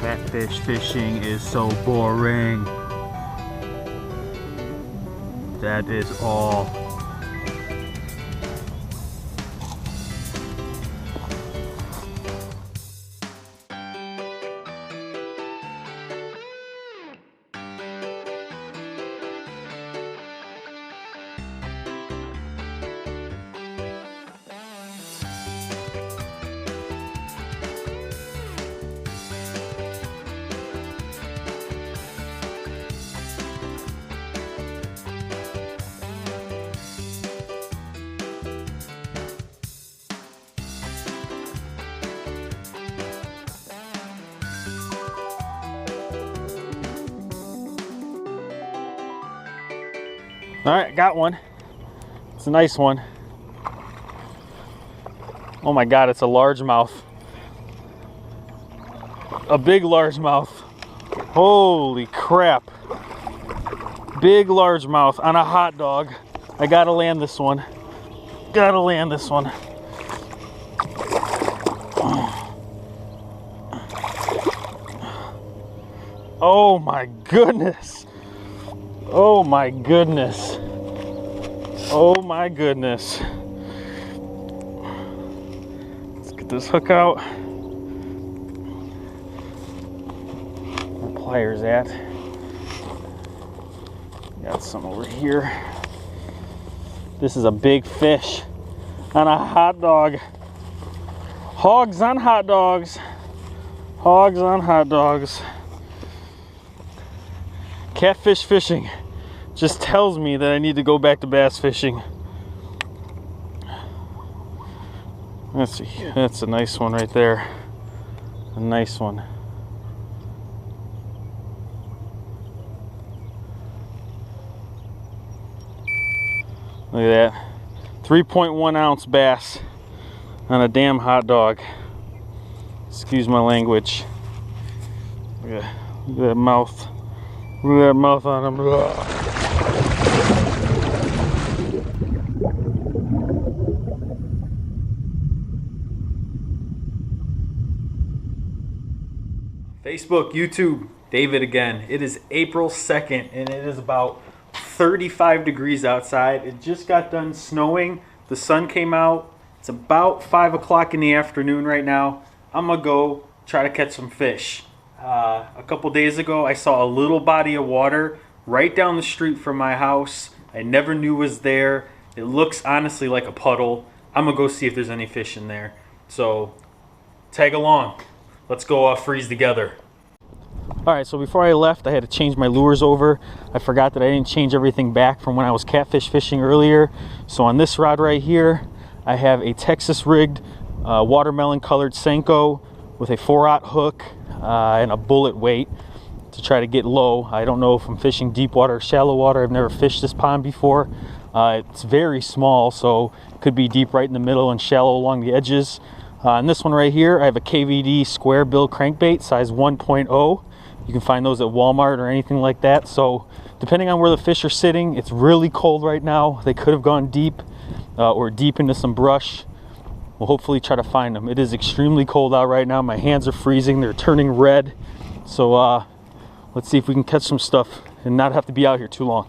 Catfish fishing is so boring. That is all. All right, got one. It's a nice one. Oh my God, it's a largemouth. A big largemouth. Holy crap. Big largemouth on a hot dog. I gotta land this one. Gotta land this one. Oh my goodness. Oh my goodness. Oh my goodness. Let's get this hook out. Where the pliers at? Got some over here. This is a big fish on a hot dog. Hogs on hot dogs. Hogs on hot dogs. Catfish fishing just tells me that I need to go back to bass fishing. Let's see, that's a nice one right there. A nice one. Look at that. 3.1 ounce bass on a damn hot dog. Excuse my language. Look at that mouth. Look at that mouth on him. Ugh. Facebook, YouTube, David again. It is April 2nd and it is about 35 degrees outside. It just got done snowing. The sun came out. It's about 5 o'clock in the afternoon right now. I'm gonna go try to catch some fish. A couple days ago, I saw a little body of water right down the street from my house. I never knew was there. It looks honestly like a puddle. I'm gonna go see if there's any fish in there. So tag along. Let's go freeze together. All right, so before I left, I had to change my lures over. I forgot that I didn't change everything back from when I was catfish fishing earlier. So on this rod right here, I have a Texas rigged watermelon colored Senko with a 4/0 hook and a bullet weight to try to get low. I don't know if I'm fishing deep water or shallow water. I've never fished this pond before. It's very small, so it could be deep right in the middle and shallow along the edges. On this one right here, I have a KVD square bill crankbait, size 1.0. You can find those at Walmart or anything like that. So depending on where the fish are sitting, it's really cold right now. They could have gone deep or deep into some brush. We'll hopefully try to find them. It is extremely cold out right now. My hands are freezing. They're turning red. So let's see if we can catch some stuff and not have to be out here too long.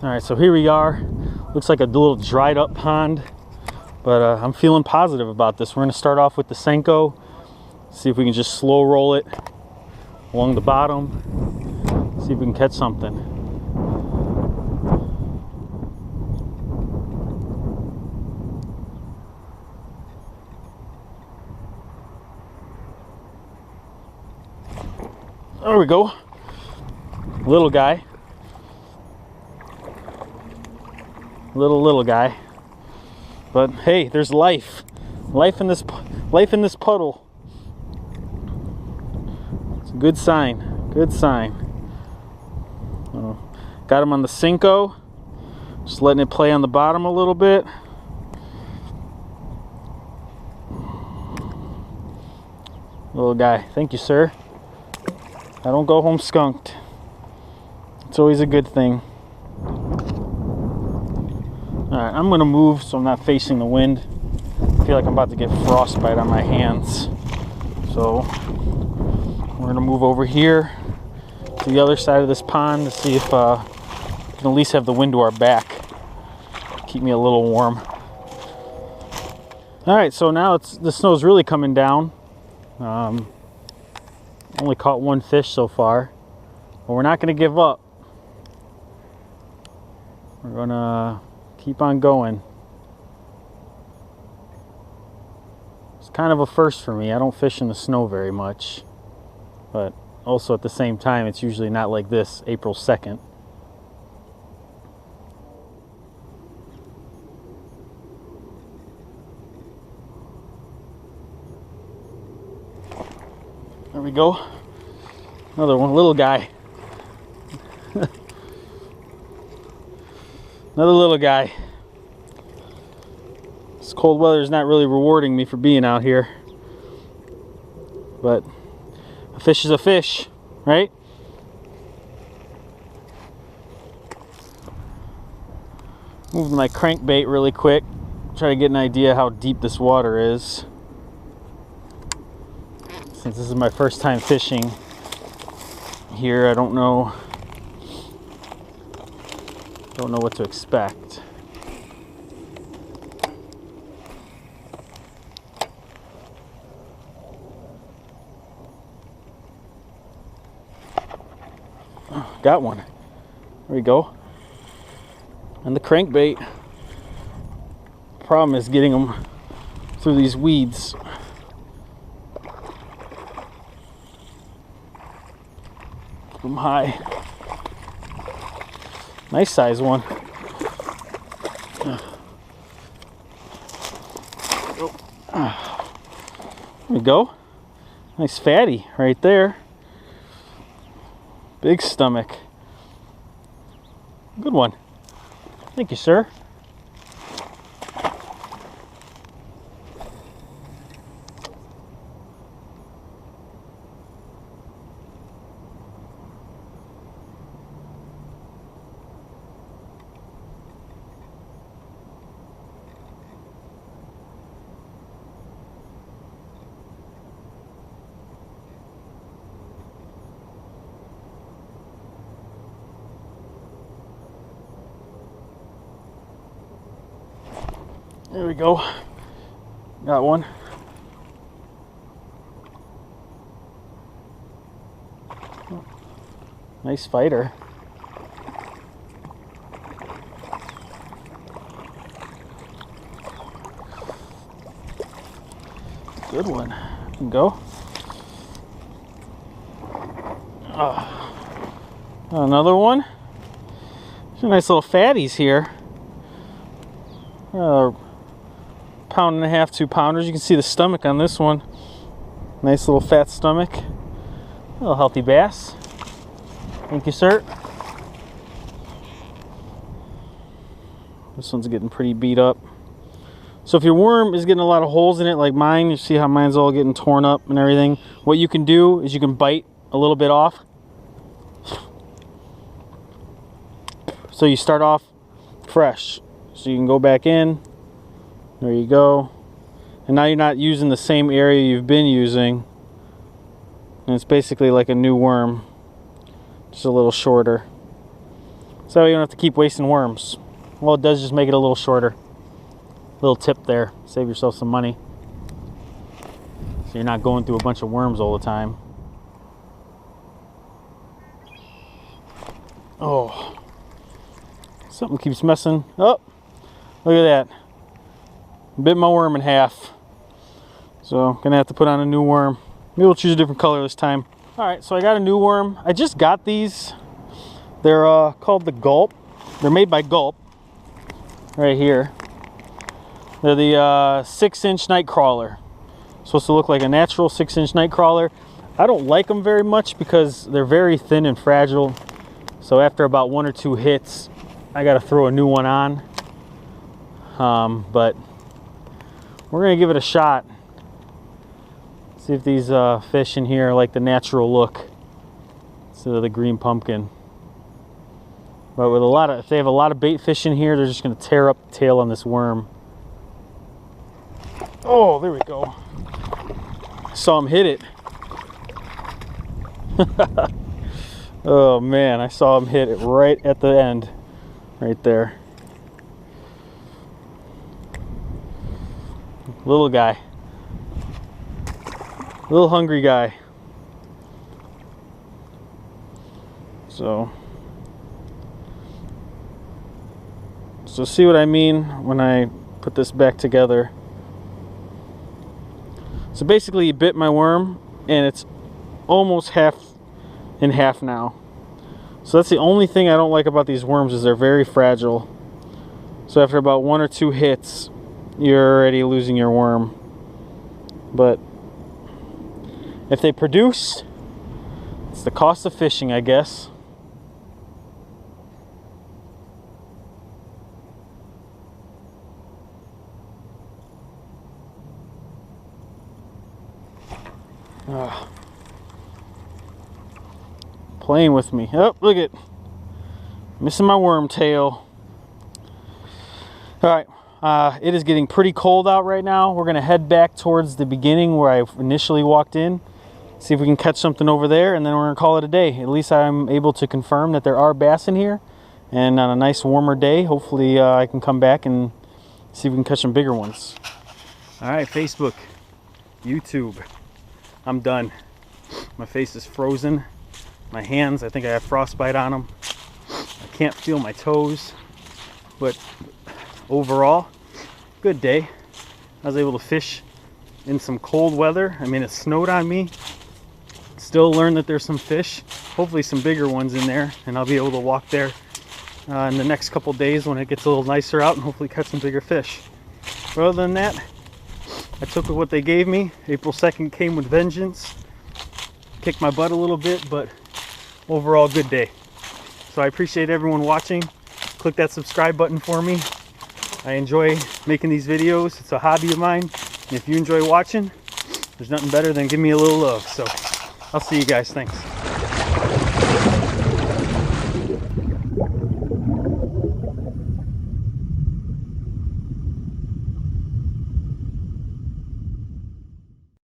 All right, so here we are. Looks like a little dried up pond, but I'm feeling positive about this. We're gonna start off with the Senko, see if we can just slow roll it along the bottom, see if we can catch something. There we go. Little guy. Little guy. But hey, there's life. Life in this puddle. It's a good sign. Good sign. Got him on the Cinco. Just letting it play on the bottom a little bit. Little guy. Thank you, sir. I don't go home skunked. It's always a good thing. Alright, I'm going to move so I'm not facing the wind. I feel like I'm about to get frostbite on my hands. So, we're going to move over here to the other side of this pond to see if we can at least have the wind to our back. Keep me a little warm. Alright, so now the snow's really coming down. Only caught one fish so far, but we're not going to give up. We're going to keep on going. It's kind of a first for me. I don't fish in the snow very much, but also at the same time, it's usually not like this April 2nd. There we go. Another one, little guy. Another little guy. This cold weather is not really rewarding me for being out here. But a fish is a fish, right? Moving my crankbait really quick. Try to get an idea how deep this water is. Since this is my first time fishing here, I don't know what to expect. Oh, got one. There we go. And the crankbait. Problem is getting them through these weeds. Put them high. Nice size one. There we go. Nice fatty right there. Big stomach. Good one. Thank you, sir. There we go. Got one. Nice fighter. Good one. Can go. Another one. Some nice little fatties here. Pound and a half, 2 pounders. You can see the stomach on this one. Nice little fat stomach. A little healthy bass. Thank you, sir. This one's getting pretty beat up. So if your worm is getting a lot of holes in it like mine, you see how mine's all getting torn up and everything, what you can do is you can bite a little bit off. So you start off fresh. So you can go back in. There you go. And now you're not using the same area you've been using. And it's basically like a new worm. Just a little shorter. So you don't have to keep wasting worms. Well, it does just make it a little shorter. Little tip there. Save yourself some money. So you're not going through a bunch of worms all the time. Oh. Something keeps messing. Oh. Look at that. Bit my worm in half. So gonna have to put on a new worm. Maybe we'll choose a different color this time. Alright, so I got a new worm. I just got these. They're called the Gulp. They're made by Gulp. Right here. They're the 6-inch night crawler. Supposed to look like a natural 6-inch night crawler. I don't like them very much because they're very thin and fragile. So after about 1 or 2 hits, I got to throw a new one on. But we're going to give it a shot. See if these fish in here like the natural look instead of the green pumpkin. But with if they have a lot of bait fish in here, they're just going to tear up the tail on this worm. Oh, there we go. I saw him hit it. Oh man, I saw him hit it right at the end. Right there. Little guy. Little hungry guy. So see what I mean when I put this back together. So basically you bit my worm and it's almost half in half now. So that's the only thing I don't like about these worms, is they're very fragile. So after about 1 or 2 hits, you're already losing your worm. But if they produce, it's the cost of fishing, I guess. Playing with me. Oh, look at missing my worm tail. All right, it is getting pretty cold out right now. We're gonna head back towards the beginning where I initially walked in, see if we can catch something over there, and then we're gonna call it a day. At least I'm able to confirm that there are bass in here, and on a nice warmer day, hopefully I can come back and see if we can catch some bigger ones. All right, Facebook, YouTube, I'm done. My face is frozen. My hands, I think I have frostbite on them. I can't feel my toes, but overall, good day. I was able to fish in some cold weather. I mean, it snowed on me. Still learned that there's some fish, hopefully some bigger ones in there, and I'll be able to walk there in the next couple days when it gets a little nicer out and hopefully catch some bigger fish. But other than that, I took what they gave me. April 2nd came with vengeance. Kicked my butt a little bit, but overall good day. So I appreciate everyone watching. Click that subscribe button for me. I enjoy making these videos. It's a hobby of mine. And if you enjoy watching, there's nothing better than give me a little love. So I'll see you guys. Thanks.